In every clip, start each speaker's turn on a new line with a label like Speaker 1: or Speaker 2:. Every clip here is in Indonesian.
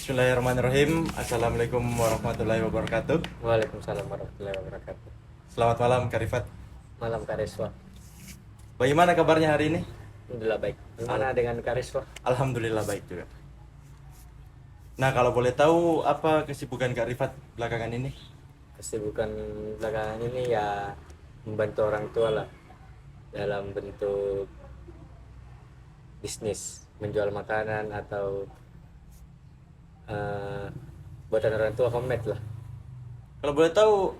Speaker 1: Bismillahirrahmanirrahim. Assalamualaikum warahmatullahi wabarakatuh.
Speaker 2: Waalaikumsalam warahmatullahi wabarakatuh.
Speaker 1: Selamat malam Kak Rifat.
Speaker 2: Malam Kak Riswa.
Speaker 1: Bagaimana kabarnya hari ini?
Speaker 2: Alhamdulillah baik. Gimana dengan Kak Riswa?
Speaker 1: Alhamdulillah baik juga. Nah, kalau boleh tahu apa kesibukan Kak Rifat belakangan ini?
Speaker 2: Kesibukan belakangan ini ya membantu orang tua lah dalam bentuk bisnis, menjual makanan atau buatan orang tua, homemade lah.
Speaker 1: Kalau boleh tahu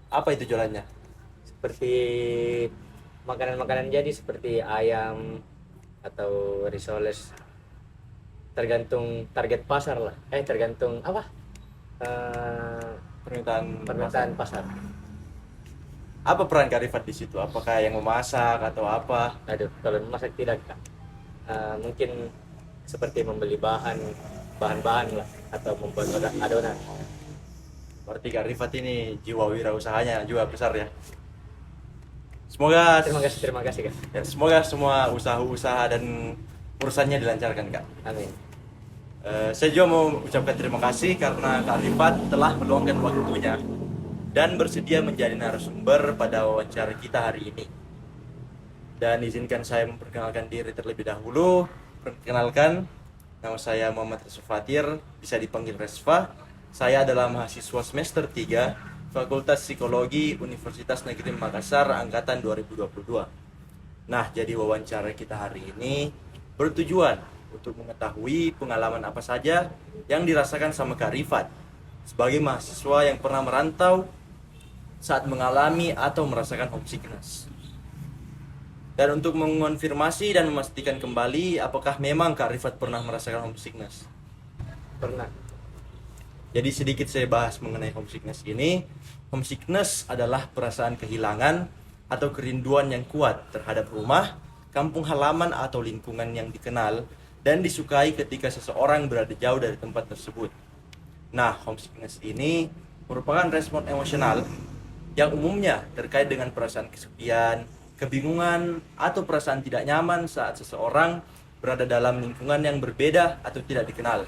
Speaker 1: apa itu jualannya?
Speaker 2: Seperti makanan-makanan jadi seperti ayam atau risoles, tergantung target pasar lah. Tergantung apa? Permintaan pasar.
Speaker 1: Apa peran Kak Rifat di situ? Apakah yang memasak atau apa?
Speaker 2: Aduh, kalau memasak tidak Kak. Mungkin seperti membeli bahan-bahan lah atau membuat adonan.
Speaker 1: Berarti Kak Rifat ini jiwa wirausahanya juga besar ya. Semoga
Speaker 2: Terima kasih Kak.
Speaker 1: ya, semoga semua usaha-usaha dan urusannya dilancarkan Kak.
Speaker 2: Amin.
Speaker 1: Saya juga mau ucapkan terima kasih karena Kak Rifat telah meluangkan waktunya dan bersedia menjadi narasumber pada wawancara kita hari ini. Dan izinkan saya memperkenalkan diri terlebih dahulu. Perkenalkan, nama saya Muhammad Resfa Fatir, bisa dipanggil Resfa. Saya adalah mahasiswa semester 3 Fakultas Psikologi Universitas Negeri Makassar angkatan 2022. Nah, jadi wawancara kita hari ini bertujuan untuk mengetahui pengalaman apa saja yang dirasakan sama Kak Rifat sebagai mahasiswa yang pernah merantau saat mengalami atau merasakan homesickness. Dan untuk mengonfirmasi dan memastikan kembali apakah memang Kak Rifat pernah merasakan homesickness.
Speaker 2: Pernah.
Speaker 1: Jadi sedikit saya bahas mengenai homesickness ini. Homesickness adalah perasaan kehilangan atau kerinduan yang kuat terhadap rumah, kampung halaman atau lingkungan yang dikenal dan disukai ketika seseorang berada jauh dari tempat tersebut. Nah, homesickness ini merupakan respon emosional yang umumnya terkait dengan perasaan kesepian, kebingungan, atau perasaan tidak nyaman saat seseorang berada dalam lingkungan yang berbeda atau tidak dikenal.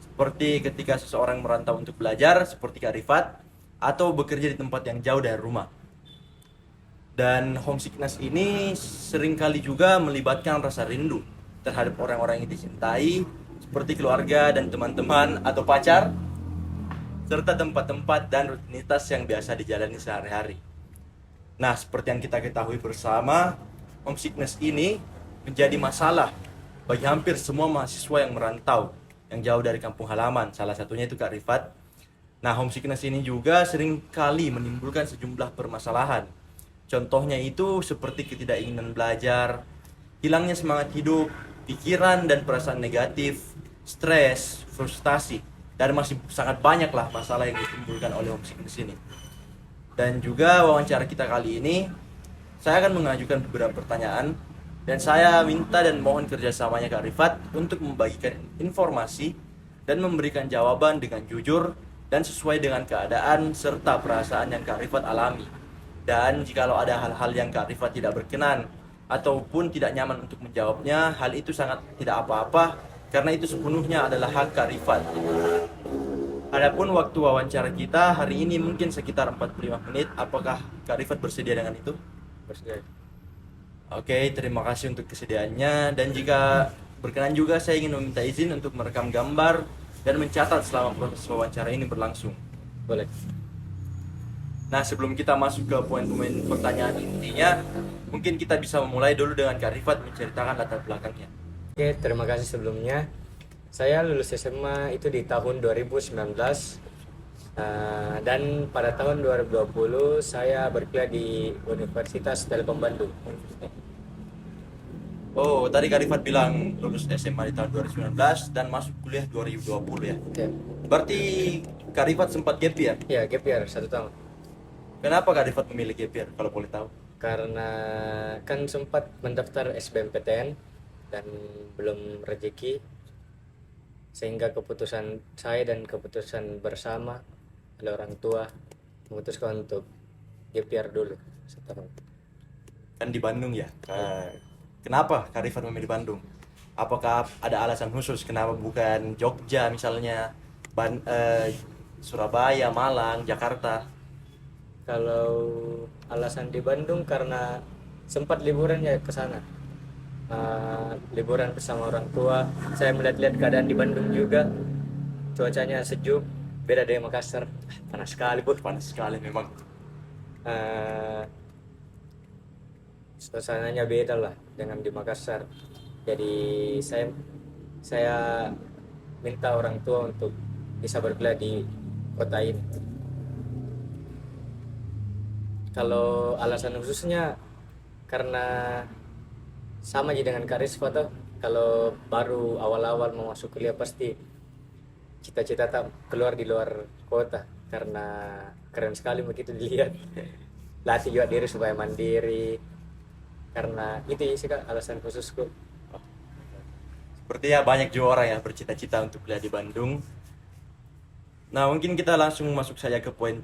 Speaker 1: Seperti ketika seseorang merantau untuk belajar, seperti Kak Rifat, atau bekerja di tempat yang jauh dari rumah. Dan homesickness ini seringkali juga melibatkan rasa rindu terhadap orang-orang yang dicintai, seperti keluarga dan teman-teman atau pacar, serta tempat-tempat dan rutinitas yang biasa dijalani sehari-hari. Nah, seperti yang kita ketahui bersama, homesickness ini menjadi masalah bagi hampir semua mahasiswa yang merantau, yang jauh dari kampung halaman, salah satunya itu Kak Rifat. Nah, homesickness ini juga sering kali menimbulkan sejumlah permasalahan. Contohnya itu seperti ketidakinginan belajar, hilangnya semangat hidup, pikiran dan perasaan negatif, stres, frustasi, dan masih sangat banyak lah masalah yang ditimbulkan oleh homesickness ini. Dan juga wawancara kita kali ini, saya akan mengajukan beberapa pertanyaan dan saya minta dan mohon kerjasamanya Kak Rifat untuk membagikan informasi dan memberikan jawaban dengan jujur dan sesuai dengan keadaan serta perasaan yang Kak Rifat alami. Dan jikalau ada hal-hal yang Kak Rifat tidak berkenan ataupun tidak nyaman untuk menjawabnya, hal itu sangat tidak apa-apa karena itu sepenuhnya adalah hak Kak Rifat. Adapun waktu wawancara kita hari ini mungkin sekitar 45 menit. Apakah Kak Rifat bersedia dengan itu?
Speaker 2: Bersedia.
Speaker 1: Oke, terima kasih untuk kesediaannya. Dan jika berkenan juga saya ingin meminta izin untuk merekam gambar dan mencatat selama proses wawancara ini berlangsung.
Speaker 2: Boleh.
Speaker 1: Nah, sebelum kita masuk ke poin-poin pertanyaan intinya, mungkin kita bisa memulai dulu dengan Kak Rifat menceritakan latar belakangnya.
Speaker 2: Oke, terima kasih sebelumnya. Saya lulus SMA itu di tahun 2019. Dan pada tahun 2020 saya berkuliah di Universitas Telkom Bandung.
Speaker 1: Oh, tadi Kak Rifat bilang lulus SMA di tahun 2019 dan masuk kuliah 2020 ya.
Speaker 2: Ya,
Speaker 1: Berarti Kak Rifat sempat gap year.
Speaker 2: ya gap year 1 tahun.
Speaker 1: Kenapa Kak Rifat memilih gap year kalau boleh tahu?
Speaker 2: Karena kan sempat mendaftar SBMPTN dan belum rezeki, sehingga keputusan saya dan keputusan bersama oleh orang tua memutuskan untuk gap year dulu 1 tahun.
Speaker 1: Kan di Bandung ya. Kenapa Kak Rifat memilih Bandung? Apakah ada alasan khusus kenapa bukan Jogja misalnya, Surabaya, Malang, Jakarta?
Speaker 2: Kalau alasan di Bandung karena sempat liburan ya ke sana. Liburan bersama orang tua. Saya melihat-lihat keadaan di Bandung juga. Cuacanya sejuk, beda dari Makassar. Panas sekali, Bu.
Speaker 1: Panas sekali memang.
Speaker 2: Eh, Suasananya beda lah dengan di Makassar. Jadi saya minta orang tua untuk bisa berkuliah di kota ini. Kalau alasan khususnya karena sama aja dengan Kak Risfa tuh, kalau baru awal-awal mau masuk kuliah pasti cita-cita tak keluar di luar kota karena keren sekali begitu dilihat. Latih juga diri supaya mandiri, karena itu sih Kak alasan khususku.
Speaker 1: Sepertinya banyak juga orang yang bercita-cita untuk kuliah di Bandung. Nah, mungkin kita langsung masuk saja ke poin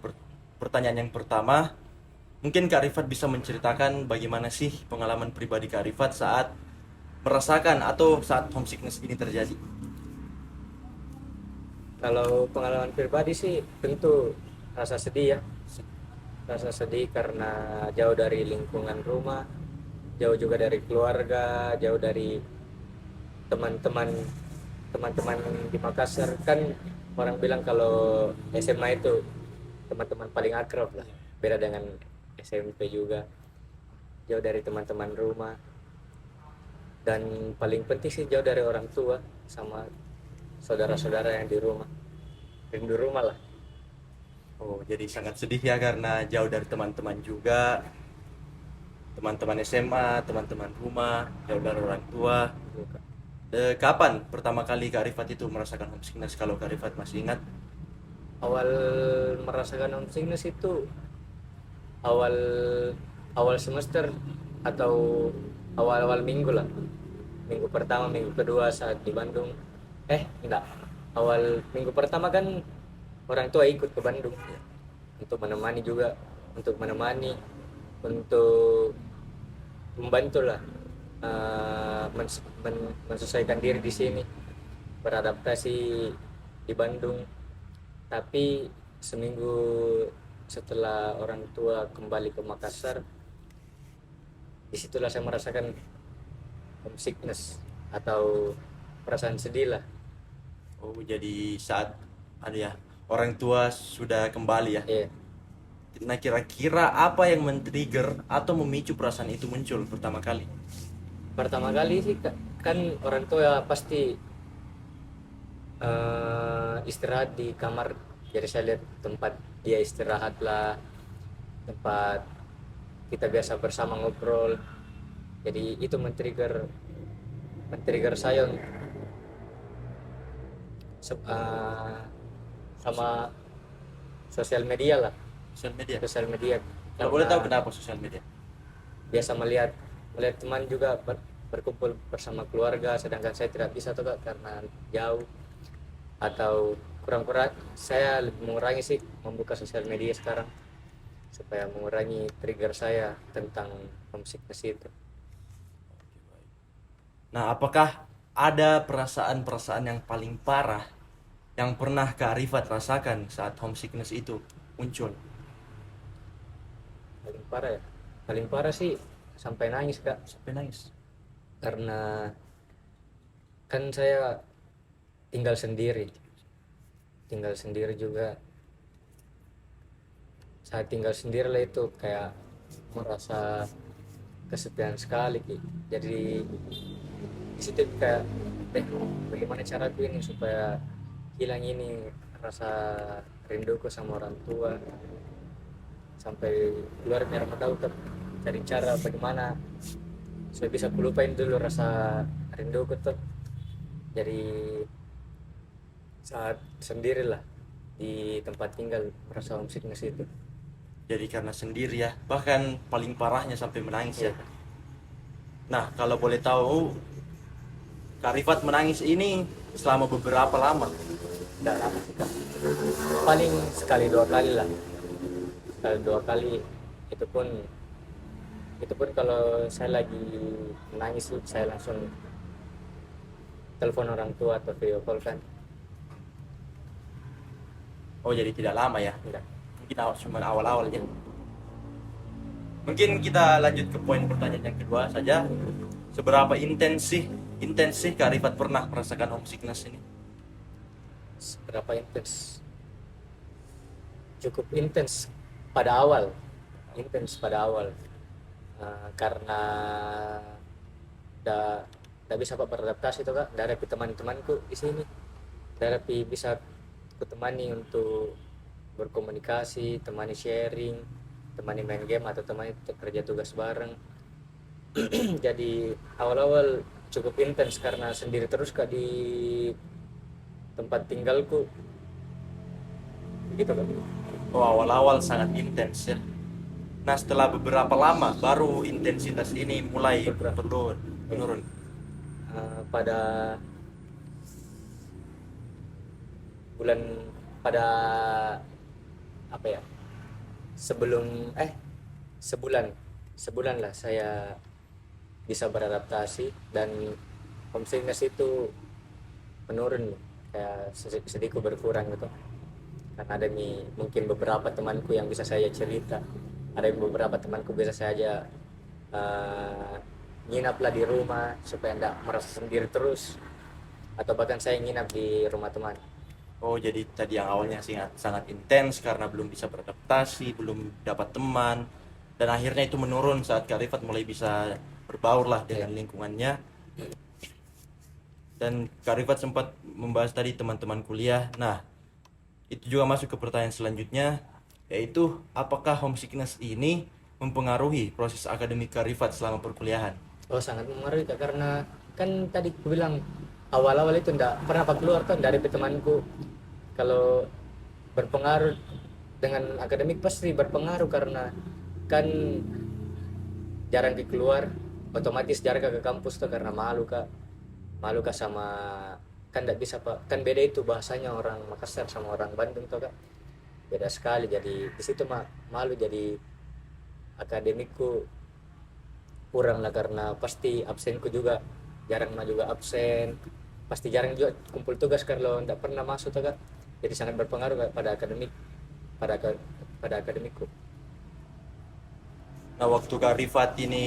Speaker 1: pertanyaan yang pertama. Mungkin Kak Rifat bisa menceritakan bagaimana sih pengalaman pribadi Kak Rifat saat merasakan atau saat homesickness ini terjadi.
Speaker 2: Kalau pengalaman pribadi sih tentu rasa sedih ya, rasa sedih karena jauh dari lingkungan rumah, jauh juga dari keluarga, jauh dari teman-teman teman-teman di Makassar. Kan orang bilang kalau SMA itu teman-teman paling akrab lah, beda dengan SMP juga, jauh dari teman-teman rumah, dan paling penting sih jauh dari orang tua sama saudara-saudara yang di rumah, rindu rumah lah.
Speaker 1: Oh, jadi sangat sedih ya karena jauh dari teman-teman juga, teman-teman SMA, teman-teman rumah, jauh dari orang tua. Kapan pertama kali Kak Rifat itu merasakan homesickness kalau Kak Rifat masih ingat?
Speaker 2: Awal merasakan homesickness itu awal awal semester atau awal-awal minggu lah, minggu pertama minggu kedua saat di Bandung. Enggak, awal minggu pertama kan orang tua ikut ke Bandung untuk menemani juga, untuk menemani, untuk membantu lah, menyesuaikan diri di sini, beradaptasi di Bandung. Tapi seminggu setelah orang tua kembali ke Makassar, disitulah saya merasakan homesickness atau perasaan sedih lah.
Speaker 1: Oh, jadi saat ada ya orang tua sudah kembali ya.
Speaker 2: Iya.
Speaker 1: Nah, kira-kira apa yang men-trigger atau memicu perasaan itu muncul pertama kali?
Speaker 2: Pertama kali sih kan orang tua pasti istirahat di kamar, jadi saya lihat tempat dia istirahat lah, tempat kita biasa bersama ngobrol, jadi itu men-trigger saya sama sosial media lah,
Speaker 1: Sosial media.
Speaker 2: sosial media.
Speaker 1: Kalau boleh tahu
Speaker 2: Karena
Speaker 1: kenapa sosial media?
Speaker 2: biasa melihat melihat teman juga berkumpul bersama keluarga, sedangkan saya tidak bisa tuh Kak, karena jauh, atau kurang-kurang saya lebih mengurangi sih membuka sosial media sekarang supaya mengurangi trigger saya tentang homesickness itu.
Speaker 1: Nah, apakah ada perasaan-perasaan yang paling parah yang pernah Kak Rifat rasakan saat homesickness itu muncul?
Speaker 2: Paling parah ya, paling parah sih sampai nangis Kak,
Speaker 1: Sampai nangis.
Speaker 2: karena kan saya tinggal sendiri juga. Saat tinggal sendiri lah itu kayak merasa kesepian sekali Ki. Jadi di situ kayak bagaimana caraku ini supaya hilang ini rasa rinduku sama orang tua, sampai keluar dari mata utak cari cara bagaimana supaya bisa lupain dulu rasa rinduku tuh. Jadi saat sendirilah di tempat tinggal merasa homesickness itu.
Speaker 1: Jadi karena sendiri ya, bahkan paling parahnya sampai menangis ya. Nah, kalau boleh tahu Kak Rifat menangis ini selama beberapa lama?
Speaker 2: Tidak lama sih Kak, paling sekali dua kali lah, sekali dua kali. Itu pun kalau saya lagi menangis saya langsung telepon orang tua atau video call kan.
Speaker 1: Oh, jadi tidak lama ya.
Speaker 2: Enggak.
Speaker 1: Mungkin cuma awal-awal aja. Mungkin kita lanjut ke poin pertanyaan yang kedua saja. Seberapa intens sih Kak Rifat pernah merasakan homesickness ini?
Speaker 2: Seberapa intens? Cukup intens pada awal. Karena udah bisa Pak beradaptasi tuh Kak dari teman-temanku di sini. Dari bisa kutemani untuk berkomunikasi, temani sharing, temani main game atau temani kerja tugas bareng. Jadi awal-awal cukup intens karena sendiri terus Kak di tempat tinggalku. Begitu Kak.
Speaker 1: Oh, awal-awal sangat intens ya. Nah, setelah beberapa lama baru intensitas ini mulai menurun.
Speaker 2: Pada bulan pada apa ya? Sebulan lah saya bisa beradaptasi dan homesickness itu menurun, kayak sedikit berkurang gitu. Karena ada mungkin beberapa temanku yang bisa saya cerita, ada beberapa temanku bisa saja nginaplah di rumah supaya tidak merasa sendiri terus, atau bahkan saya nginap di rumah teman.
Speaker 1: Oh, jadi tadi yang awalnya sangat intens karena belum bisa beradaptasi, belum dapat teman, dan akhirnya itu menurun saat Kak Rifat mulai bisa berbaur lah dengan lingkungannya. Dan Kak Rifat sempat membahas tadi teman-teman kuliah. Nah, itu juga masuk ke pertanyaan selanjutnya, yaitu apakah homesickness ini mempengaruhi proses akademik Kak Rifat selama perkuliahan?
Speaker 2: Oh, sangat mempengaruhi Kak, karena kan tadi aku bilang awal-awal itu enggak pernah Pak keluar kan dari temanku. Kalau berpengaruh dengan akademik pasti berpengaruh karena kan jarang keluar, otomatis jarang ke kampus tuh karena malu Kak sama, kan enggak bisa Pak, kan beda itu bahasanya orang Makassar sama orang Bandung tuh Kak, beda sekali. Jadi di situ malu, jadi akademikku kurang lah karena pasti absenku juga jarang juga absen, pasti jarang juga kumpul tugas kalau enggak pernah masuk tuh Kak. Jadi sangat berpengaruh Kak pada akademikku.
Speaker 1: Nah, waktu Kak Rifat ini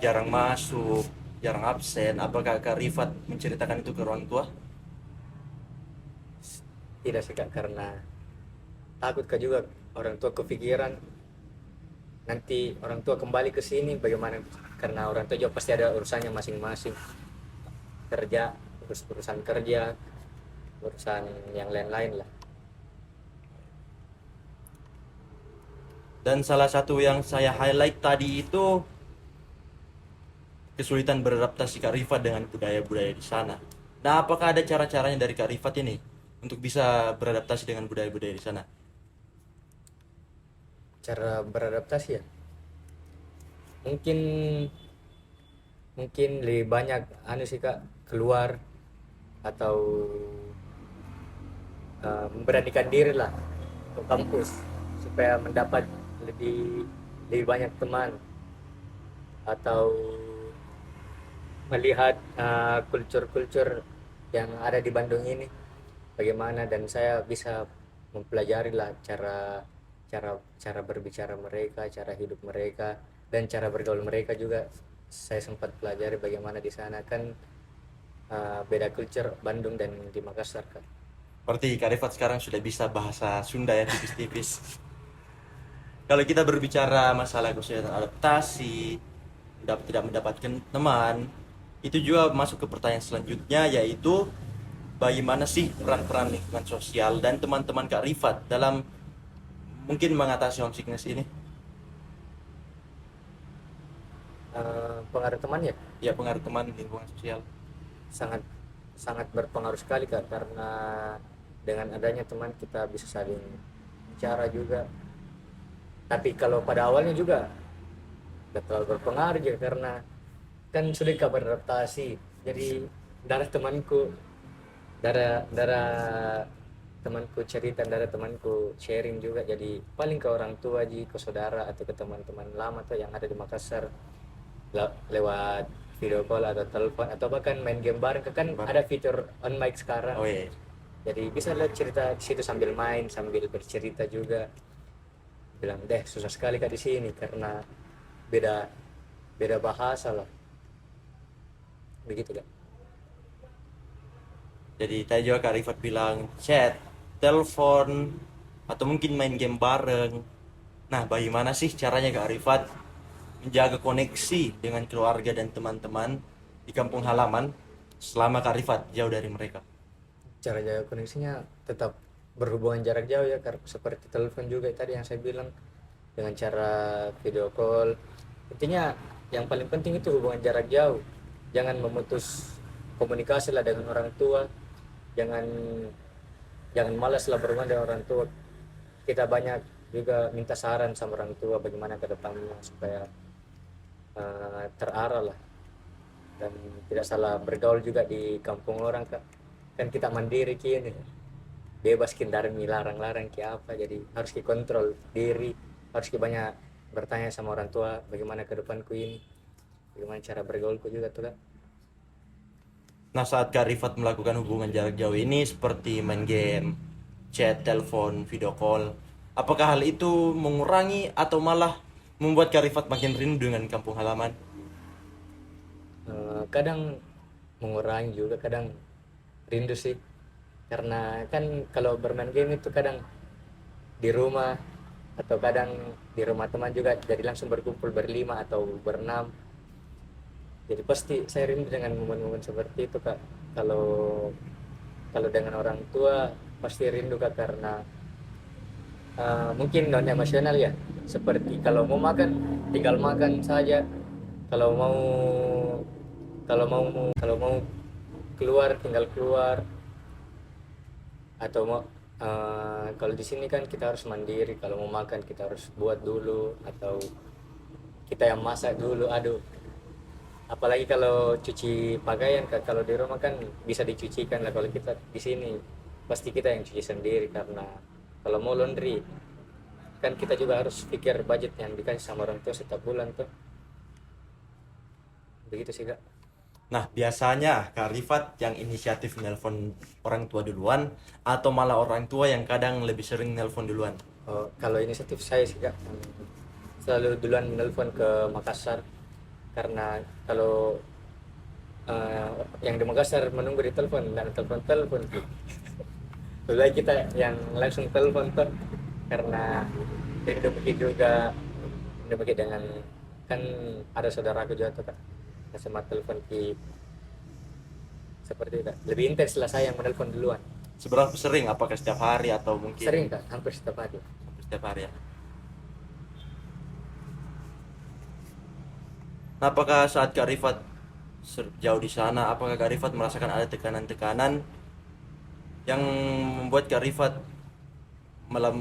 Speaker 1: jarang masuk, jarang absen, apakah Kak Rifat menceritakan itu ke orang tua?
Speaker 2: Tidak sih Kak, karena takut Kak juga orang tua kepikiran nanti orang tua kembali ke sini bagaimana, karena orang tua juga pasti ada urusannya masing-masing, kerja, urusan kerja, urusan yang lain-lain lah.
Speaker 1: Dan salah satu yang saya highlight tadi itu kesulitan beradaptasi Kak Rifat dengan budaya-budaya di sana. Nah, apakah ada cara-caranya dari Kak Rifat ini untuk bisa beradaptasi dengan budaya-budaya di sana?
Speaker 2: Cara beradaptasi ya, mungkin lebih banyak sih Kak, keluar atau memberanikan diri lah ke kampus supaya mendapat lebih banyak teman, atau melihat kultur-kultur yang ada di Bandung ini bagaimana, dan saya bisa mempelajari lah cara berbicara mereka, cara hidup mereka, dan cara bergaul mereka juga. Saya sempat pelajari bagaimana di sana kan, beda kultur Bandung dan di Makassar kan.
Speaker 1: Seperti Kak Rifat sekarang sudah bisa bahasa Sunda ya, tipis-tipis. Kalau kita berbicara masalah kesulitan adaptasi, tidak mendapatkan teman, itu juga masuk ke pertanyaan selanjutnya, yaitu bagaimana sih peran-peran lingkungan sosial dan teman-teman Kak Rifat dalam mungkin mengatasi homesickness ini?
Speaker 2: Pengaruh teman ya,
Speaker 1: Ya, pengaruh teman lingkungan sosial.
Speaker 2: sangat sangat berpengaruh sekali Kak, karena dengan adanya teman kita bisa saling bicara juga. Tapi kalau pada awalnya juga gak terlalu berpengaruh juga karena kan sudah Kak beradaptasi. Jadi darah temanku cerita, darah temanku sharing juga, jadi paling ke orang tua ke saudara atau ke teman-teman lama tuh yang ada di Makassar lewat video call atau telepon atau bahkan main game bareng, kan ada fitur on mic sekarang.
Speaker 1: Oh iya.
Speaker 2: Jadi bisa lihat cerita di situ sambil main, sambil bercerita juga. Bilang deh susah sekali Kak di sini karena beda beda bahasa lah. Begitu Kak.
Speaker 1: Jadi tadi juga Kak Rifat bilang chat, telepon, atau mungkin main game bareng. Nah, bagaimana sih caranya Kak Rifat menjaga koneksi dengan keluarga dan teman-teman di kampung halaman selama Kak Rifat jauh dari mereka?
Speaker 2: Cara jaga koneksinya tetap berhubungan jarak jauh ya, karena seperti telepon juga tadi yang saya bilang, dengan cara video call. Intinya yang paling penting itu hubungan jarak jauh, jangan memutus komunikasi lah dengan orang tua, jangan jangan malas lah berhubungan dengan orang tua. Kita banyak juga minta saran sama orang tua bagaimana ke depannya supaya terarah lah, dan tidak salah bergaul juga di kampung orang Kak. Kan kita mandiri kini, bebas kindarmi larang-larang ki apa, jadi harus ki kontrol diri, harus ki banyak bertanya sama orang tua bagaimana ke depanku ini, bagaimana cara bergaulku juga tuh Kak.
Speaker 1: Nah, saat Kak Rifat melakukan hubungan jarak jauh ini seperti main game, chat, telepon, video call, apakah hal itu mengurangi atau malah membuat Kak Rifat makin rindu dengan kampung halaman?
Speaker 2: Kadang mengurangi juga, kadang rindu sih, karena kan kalau bermain game itu kadang di rumah atau kadang di rumah teman juga, jadi langsung berkumpul berlima atau berenam, jadi pasti saya rindu dengan momen-momen seperti itu Kak. Kalau kalau dengan orang tua pasti rindu Kak, karena mungkin non emosional ya, seperti kalau mau makan tinggal makan saja, kalau mau kalau mau keluar tinggal keluar, atau mau kalau di sini kan kita harus mandiri, kalau mau makan kita harus buat dulu atau kita yang masak dulu. Aduh, apalagi kalau cuci pakaian Kak, kalau di rumah kan bisa dicucikan lah, kalau kita di sini pasti kita yang cuci sendiri, karena kalau mau laundry kan kita juga harus pikir budget yang dikasih sama orang tua setiap bulan tuh. Begitu sih Kak.
Speaker 1: Nah, biasanya Kak Rifat yang inisiatif nelpon orang tua duluan atau malah orang tua yang kadang lebih sering nelpon duluan?
Speaker 2: Kalau inisiatif saya sih Kak, selalu duluan menelpon ke Makassar, karena kalau yang di Makassar menunggu di telepon dan telepon lebih kita yang langsung telepon tuh, karena rindu begitu juga, rindu begitu dengan, kan ada saudaraku juga tuh Kak, sama telepon di seperti itu Kak. Lebih intens lah saya yang menelpon duluan.
Speaker 1: Seberapa sering? Apakah setiap hari atau mungkin
Speaker 2: Sering Kak, hampir setiap hari.
Speaker 1: setiap hari ya? Nah, apakah saat Kak Rifat jauh di sana, apakah Kak Rifat merasakan ada tekanan-tekanan yang membuat Kak Rifat malah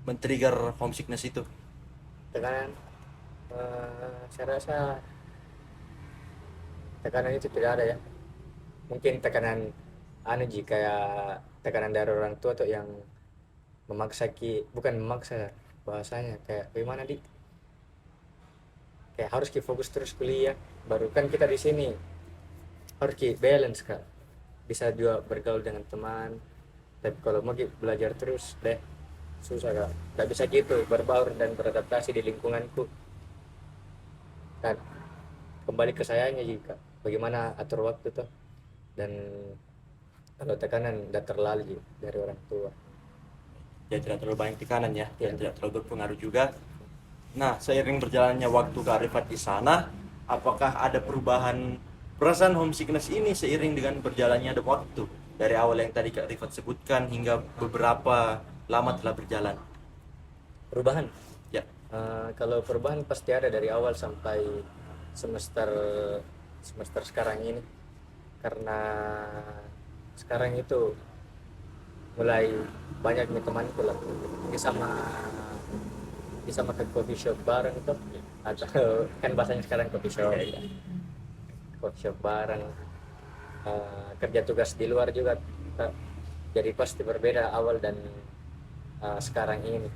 Speaker 1: men-trigger homesickness itu?
Speaker 2: Tekanan, saya rasa tekanan itu tidak ada ya. Mungkin tekanan kayak tekanan dari orang tua tuh yang memaksa bukan memaksa, bahasanya kayak gimana kayak harus fokus terus kuliah, baru kan kita di sini harus balance Kak, bisa juga bergaul dengan teman, tapi kalau mau belajar terus deh susah Kak, nggak bisa gitu berbaur dan beradaptasi di lingkunganku kan. Kembali ke sayanya juga bagaimana atur waktu tuh, dan kalau tekanan udah terlalu dari orang tua.
Speaker 1: Ya, tidak terlalu banyak tekanan ya, dan
Speaker 2: Ya.
Speaker 1: tidak terlalu berpengaruh juga. Nah, seiring berjalannya waktu Kak Rifat di sana, apakah ada perubahan perasaan homesickness ini seiring dengan berjalannya ada waktu dari awal yang tadi Kak Rifat sebutkan hingga beberapa lama telah berjalan?
Speaker 2: Perubahan,
Speaker 1: Ya,
Speaker 2: kalau perubahan pasti ada dari awal sampai semester semester sekarang ini, karena sekarang itu mulai banyak nih temanku lah bisa makan coffee shop bareng itu, atau kan bahasanya sekarang coffee shop ya. Coffee shop bareng, kerja tugas di luar juga, jadi pasti berbeda awal dan sekarang ini.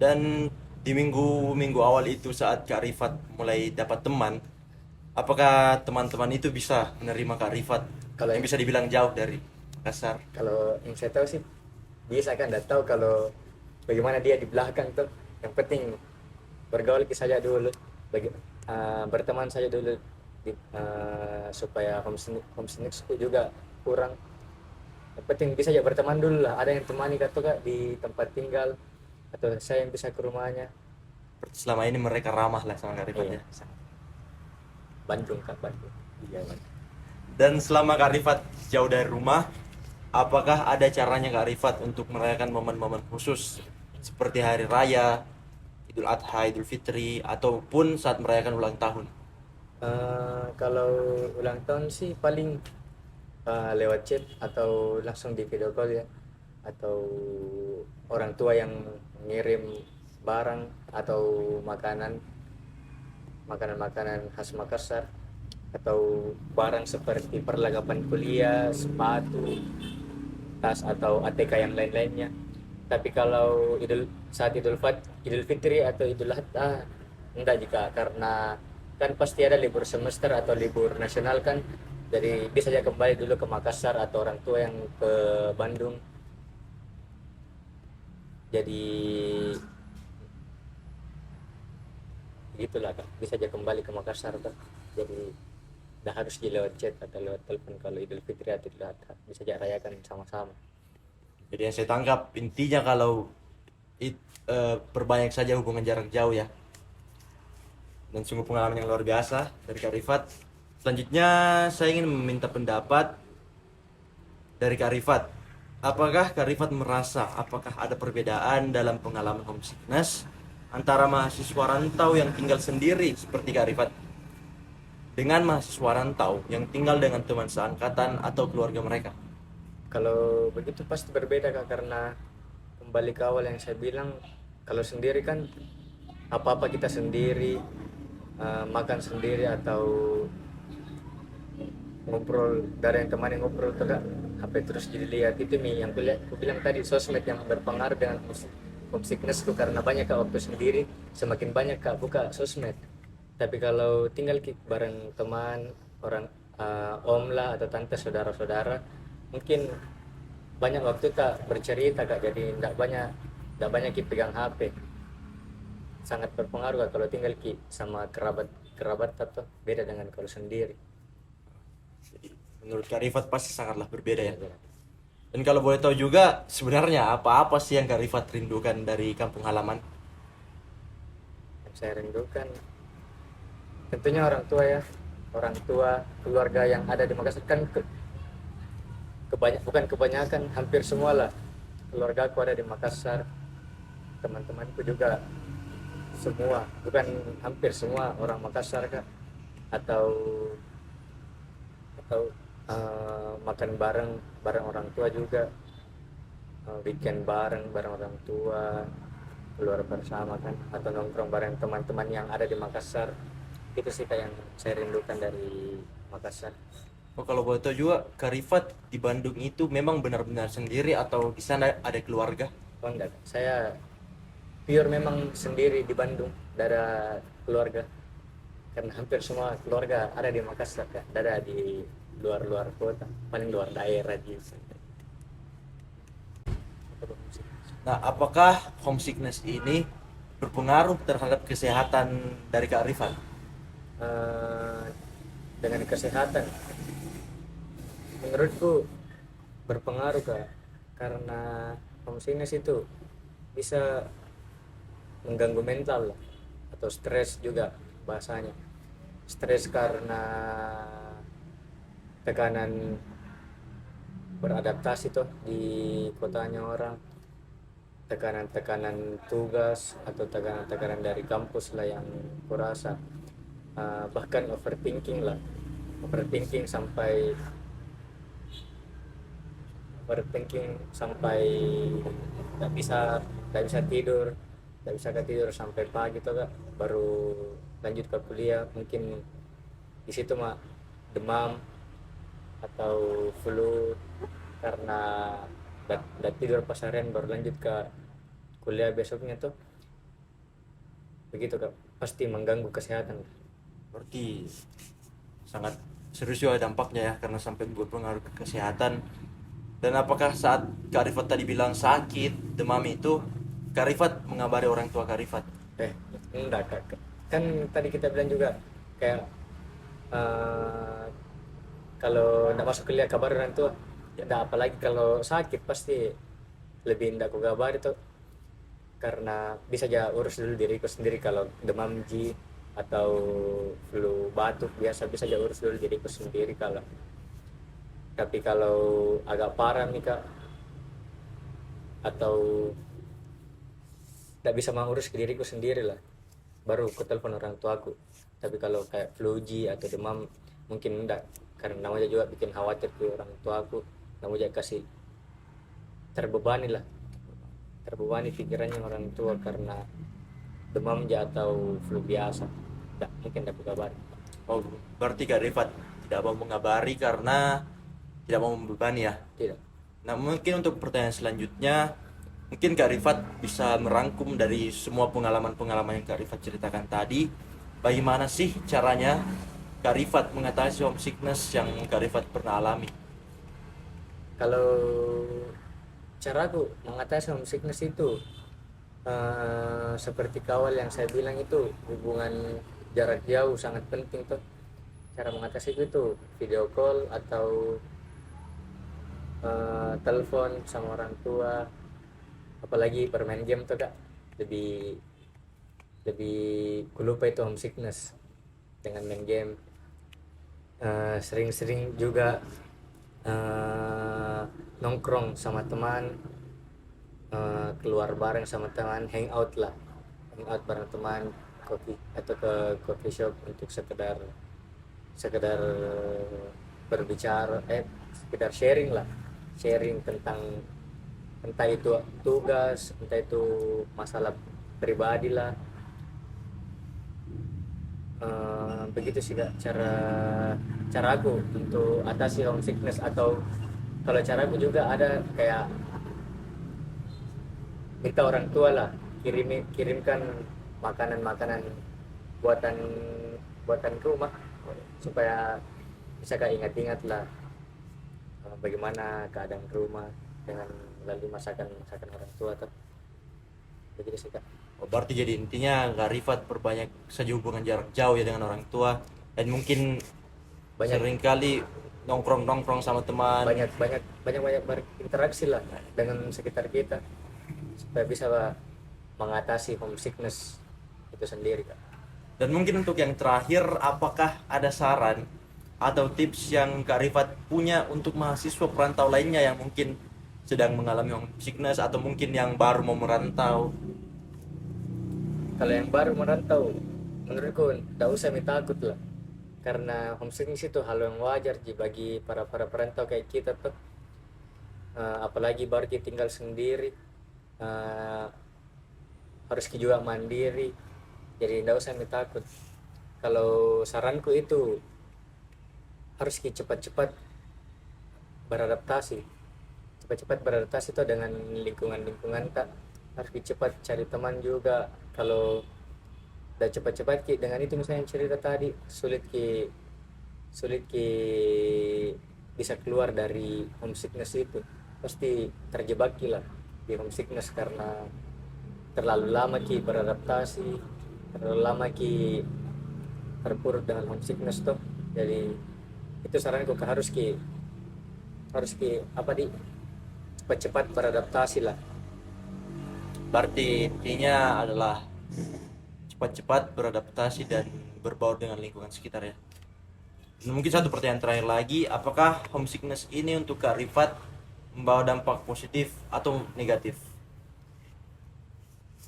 Speaker 1: dan di minggu-minggu awal itu saat Kak Rifat mulai dapat teman, apakah teman-teman itu bisa menerima Kak Rifat
Speaker 2: Kalau
Speaker 1: yang bisa dibilang jauh dari Makassar?
Speaker 2: kalau yang saya tahu sih bisa kan, nggak tahu kalau bagaimana dia di belakang tuh. Yang penting bergaul saja dulu, berteman saja dulu supaya homesicknessku juga kurang. Yang penting bisa ya berteman dulu lah, ada yang temani kak tuh kak di tempat tinggal, atau saya yang bisa ke rumahnya.
Speaker 1: Selama ini mereka ramah lah sama Kak Rifat
Speaker 2: Iya,
Speaker 1: ya.
Speaker 2: Bandung kak, Bandung.
Speaker 1: Iya, Bang. Dan selama Kak Rifat jauh dari rumah, apakah ada caranya Kak Rifat untuk merayakan momen-momen khusus seperti hari raya, Idul Adha, Idul Fitri, ataupun saat merayakan ulang tahun?
Speaker 2: Kalau ulang tahun sih paling lewat chat atau langsung di video call ya, atau orang tua yang ngirim barang atau makanan makanan khas Makassar, atau barang seperti perlengkapan kuliah, sepatu, tas atau ATK yang lain-lainnya. Tapi kalau Idul Fitri atau Idul Adha enggak, jika karena kan pasti ada libur semester atau libur nasional kan, jadi bisa saja kembali dulu ke Makassar atau orang tua yang ke Bandung. Jadi gitulah kak, bisa aja kembali ke Makassar kak. Jadi udah harus di lewat chat atau lewat telepon. Kalau Idul Fitri atau Idul Adha bisa aja rayakan sama-sama.
Speaker 1: Jadi yang saya tangkap intinya kalau perbanyak saja hubungan jarak jauh ya. Dan sungguh pengalaman yang luar biasa dari Kak Rifat. Selanjutnya saya ingin meminta pendapat dari Kak Rifat. Apakah Kak Rifat merasa apakah ada perbedaan dalam pengalaman homesickness antara mahasiswa rantau yang tinggal sendiri seperti Kak Rifat dengan mahasiswa rantau yang tinggal dengan teman seangkatan atau keluarga mereka?
Speaker 2: Kalau begitu pasti berbeda kak, karena kembali ke awal yang saya bilang, kalau sendiri kan apa-apa kita sendiri, makan sendiri atau ngobrol, dari yang temani ngobrol tuh kak, HP terus dilihat. Itu nih yang aku bilang tadi, sosmed yang berpengaruh dengan homesickness tuh, karena banyak kak waktu sendiri, semakin banyak kak buka sosmed. Tapi kalau tinggal bareng teman, orang om lah atau tante, saudara-saudara, mungkin banyak waktu tak bercerita kak, jadi tidak banyak pegang HP. Sangat berpengaruh kak kalau tinggal sama kerabat atau beda dengan kalau sendiri.
Speaker 1: Jadi menurut Kak Rifat pasti sangatlah berbeda ya.
Speaker 2: Iya.
Speaker 1: Dan kalau boleh tahu juga sebenarnya apa-apa sih yang Kak Rifat rindukan dari kampung halaman?
Speaker 2: Yang saya rindukan tentunya orang tua ya, orang tua, keluarga yang ada di Makassar kan, bukan kebanyakan, hampir semua lah keluarga aku ada di Makassar. Teman-temanku juga semua, bukan hampir semua orang Makassar kak. Atau makan bareng bareng orang tua juga, weekend bareng bareng orang tua, keluar bersama kan, atau nongkrong bareng teman-teman yang ada di Makassar. Itu sih kayak yang saya rindukan dari Makassar.
Speaker 1: Oh, kalau boleh tahu juga Kak Rifat di Bandung itu memang benar-benar sendiri atau di sana ada keluarga?
Speaker 2: Oh enggak, saya pure memang sendiri di Bandung, tidak ada keluarga, karena hampir semua keluarga ada di Makassar kak, tidak ada di luar-luar kota, paling luar daerah gitu.
Speaker 1: Nah, apakah homesickness ini berpengaruh terhadap kesehatan dari Kak Rifat?
Speaker 2: Eh, dengan kesehatan menurutku berpengaruh kak, karena homesickness itu bisa mengganggu mental lah, atau stres juga bahasanya. Stres karena tekanan beradaptasi tuh di kotanya orang, tekanan-tekanan tugas atau tekanan-tekanan dari kampus lah yang kurasa. Bahkan overthinking sampai nggak bisa tidur, sampai pagi tuh kak, baru lanjut ke kuliah. Mungkin di situ mah demam atau flu, karena udah tidur pas harian baru lanjut ke kuliah besoknya tuh. begitu Kak, pasti mengganggu kesehatan.
Speaker 1: Berarti sangat serius juga dampaknya ya, karena sampai berpengaruh ke kesehatan. Dan apakah saat Kak Rifat tadi bilang sakit, demam itu, Kak Rifat mengabari orang tua Kak Rifat?
Speaker 2: eh enggak Kak, kan tadi kita bilang juga kayak eh, kalau tidak masuk kuliah kabar orang tua, tidak, apalagi kalau sakit pasti lebih tidak aku kabar itu, karena bisa aja urus dulu diriku sendiri. Kalau demam ji atau flu batuk biasa bisa aja urus dulu diriku sendiri. Kalau tapi kalau agak parah nih Kak, atau tidak bisa mengurus ke diriku sendiri lah, baru aku telepon orang tuaku. Tapi kalau kayak flu ji atau demam mungkin enggak, karena namanya juga bikin khawatir ke orang tuaku, namanya kasih terbebani lah, terbebani pikirannya orang tua karena demam aja atau flu biasa. Enggak, mungkin tidak kabar.
Speaker 1: Oh, berarti Kak Rifat tidak mau mengabari karena tidak mau membebani ya.
Speaker 2: Tidak.
Speaker 1: Nah, mungkin untuk pertanyaan selanjutnya, mungkin Kak Rifat bisa merangkum dari semua pengalaman-pengalaman yang Kak Rifat ceritakan tadi, bagaimana sih caranya Kak Rifat mengatasi homesickness yang Kak Rifat pernah alami?
Speaker 2: Kalau cara aku mengatasi homesickness itu seperti kawal yang saya bilang itu, hubungan jarak jauh sangat penting tuh. Cara mengatasi itu video call atau telepon sama orang tua, apalagi bermain game tuh Kak, lebih lebih kulupa itu homesickness dengan main game. Sering-sering juga nongkrong sama teman, keluar bareng sama teman, hangout lah, hangout bareng teman, kopi atau ke coffee shop untuk sekedar sekedar berbicara, sekedar sharing lah, sharing tentang entah itu tugas, entah itu masalah pribadi lah. Begitu sih Kak, cara cara aku untuk atasi homesickness. Atau kalau cara aku juga ada kayak minta orang tua lah, kirimkan makanan-makanan buatan buatan rumah, supaya bisa Kak ingat-ingat lah bagaimana keadaan rumah dengan melalui masakan masakan orang tua tuh. Begitu sih Kak.
Speaker 1: Oh, berarti jadi intinya Kak Rifat perbanyak saja hubungan jarak jauh ya dengan orang tua, dan mungkin
Speaker 2: Banyak
Speaker 1: seringkali nongkrong-nongkrong sama teman.
Speaker 2: banyak banyak banyak banyak berinteraksi lah dengan sekitar kita supaya bisa mengatasi homesickness itu sendiri Kak.
Speaker 1: Dan mungkin untuk yang terakhir, apakah ada saran atau tips yang Kak Rifat punya untuk mahasiswa perantau lainnya yang mungkin sedang mengalami homesickness atau mungkin yang baru mau merantau?
Speaker 2: Kalau yang baru merantau, menurutku tidak usah minta takut lah, karena homesickness itu hal yang wajar bagi para para perantau kayak kita tuh. Apalagi baru kita tinggal sendiri, eh, harus juga mandiri, jadi tidak usah minta takut. Kalau saranku itu harus cepat-cepat beradaptasi, cepat-cepat beradaptasi itu dengan lingkungan-lingkungan tak, harus cepat cari teman juga. Kalau udah cepat-cepat dengan itu misalnya cerita tadi, sulit ki bisa keluar dari homesickness itu, pasti terjebak lah di homesickness karena terlalu lama ki beradaptasi, terlalu lama ki terpuruk dengan homesickness tuh. Jadi itu saranku, harus ki apa di cepat-cepat beradaptasi lah.
Speaker 1: Berarti intinya adalah cepat-cepat beradaptasi dan berbaur dengan lingkungan sekitar ya. Dan mungkin satu pertanyaan terakhir lagi, apakah homesickness ini untuk Kak Rifat membawa dampak positif atau negatif?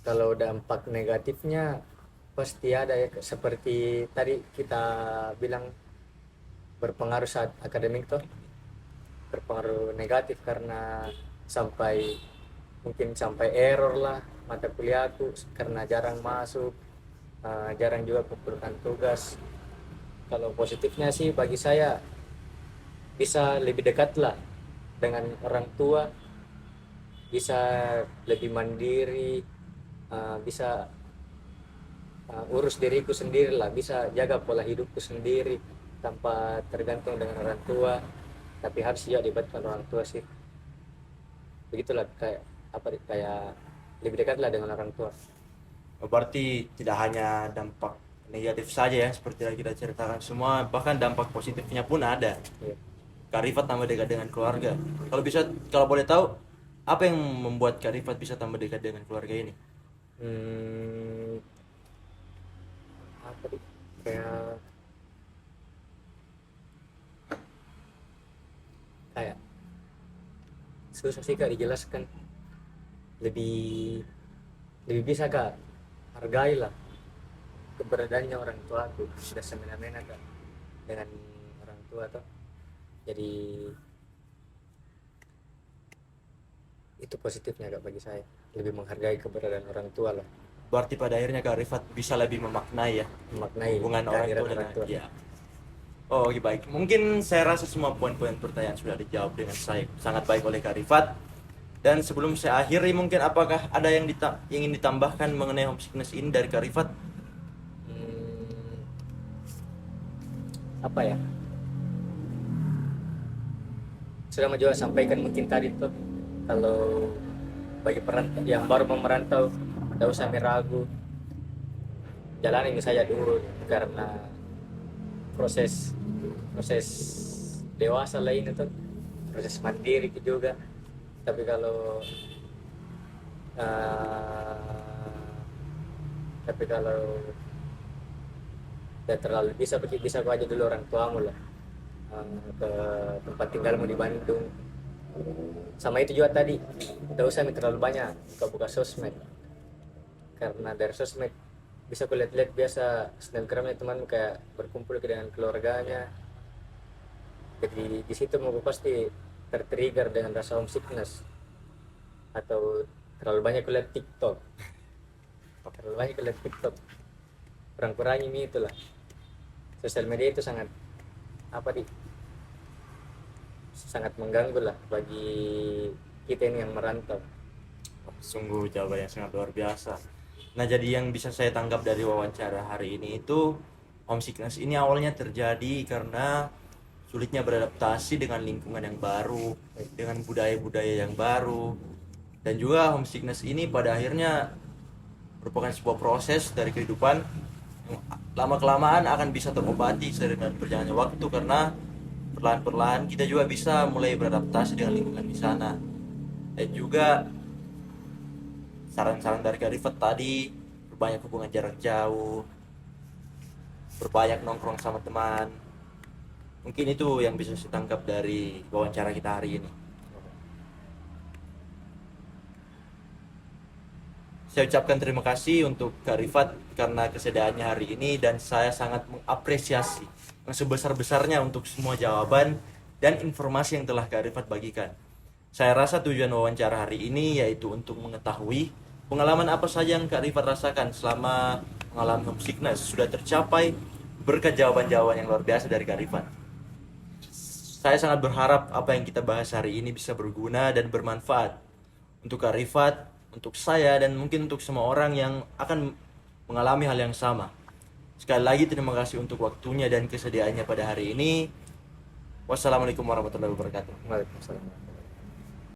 Speaker 2: Kalau dampak negatifnya pasti ada ya, seperti tadi kita bilang, berpengaruh saat akademik tuh, berpengaruh negatif karena mungkin sampai error lah mata kuliahku karena jarang masuk, jarang juga kumpulkan tugas. Kalau positifnya sih bagi saya bisa lebih dekat lah dengan orang tua, bisa lebih mandiri, bisa urus diriku sendiri lah, bisa jaga pola hidupku sendiri tanpa tergantung dengan orang tua, tapi harus juga dibantu orang tua sih. Begitulah, kayak apa, kayak lebih dekat lah dengan orang tua.
Speaker 1: Berarti tidak hanya dampak negatif saja ya seperti yang kita ceritakan semua, bahkan dampak positifnya pun ada.
Speaker 2: Iya.
Speaker 1: Kak Rifat tambah dekat dengan keluarga. Kalau bisa, kalau boleh tahu, apa yang membuat Kak Rifat bisa tambah dekat dengan keluarga ini?
Speaker 2: Hmm, apa sih, kayak kayak susah sih kak dijelaskan. Lebih lebih bisa kak hargai lah keberadaannya orang tua aku, sudah semena-mena kak dengan orang tua tuh. Jadi itu positifnya kak bagi saya, lebih menghargai keberadaan orang tua lah,
Speaker 1: Berarti pada akhirnya Kak Rifat bisa lebih memaknai ya
Speaker 2: memaknai
Speaker 1: hubungan orang
Speaker 2: kehadiran
Speaker 1: tua dengan
Speaker 2: orang tua.
Speaker 1: ya. Oh, oke, baik. Mungkin saya rasa semua poin-poin pertanyaan sudah dijawab dengan sangat baik oleh Kak Rifat. Dan sebelum saya akhiri, mungkin apakah ada yang ingin ditambahkan mengenai homesickness ini dari Kak Rifat?
Speaker 2: Hmm, apa ya, sudah mau juga sampaikan mungkin tadi tuh, kalau bagi perantau yang baru mau merantau, tidak usah ragu, jalanin saja dulu, karena proses proses dewasa lain itu proses mandiri itu juga. Tapi kalau uh, tapi kalau udah terlalu bisa kau aja dulu orang tuamu lah, ke tempat tinggalmu di Bandung. Sama itu juga tadi, tidak usah terlalu banyak buka-buka sosmed, karena dari sosmed bisa kulihat-lihat biasa snapgramnya temanmu kayak berkumpul dengan keluarganya. Jadi di situ mau pasti tertrigger dengan rasa homesickness. Atau terlalu banyak kulihat TikTok, kurang-kurangi ini, itulah sosial media itu sangat apa di sangat mengganggu lah bagi kita ini yang merantau.
Speaker 1: Sungguh jawaban yang sangat luar biasa. Nah, jadi yang bisa saya tangkap dari wawancara hari ini itu, homesickness ini awalnya terjadi karena sulitnya beradaptasi dengan lingkungan yang baru, dengan budaya-budaya yang baru. Dan juga homesickness ini pada akhirnya merupakan sebuah proses dari kehidupan yang lama-kelamaan akan bisa terobati seiring dengan berjalannya waktu, karena perlahan-perlahan kita juga bisa mulai beradaptasi dengan lingkungan di sana. Dan juga saran-saran dari Kak Rifat tadi, berbanyak hubungan jarak jauh, berbanyak nongkrong sama teman. Mungkin itu yang bisa saya tangkap dari wawancara kita hari ini. Saya ucapkan terima kasih untuk Kak Rifat karena kesediaannya hari ini, dan saya sangat mengapresiasi yang sebesar-besarnya untuk semua jawaban dan informasi yang telah Kak Rifat bagikan. Saya rasa tujuan wawancara hari ini yaitu untuk mengetahui pengalaman apa saja yang Kak Rifat rasakan selama mengalami homesickness sudah tercapai berkat jawaban-jawaban yang luar biasa dari Kak Rifat. Saya sangat berharap apa yang kita bahas hari ini bisa berguna dan bermanfaat untuk Kak Rifat, untuk saya, dan mungkin untuk semua orang yang akan mengalami hal yang sama. Sekali lagi terima kasih untuk waktunya dan kesediaannya pada hari ini. Wassalamualaikum warahmatullahi wabarakatuh.
Speaker 2: Waalaikumsalam.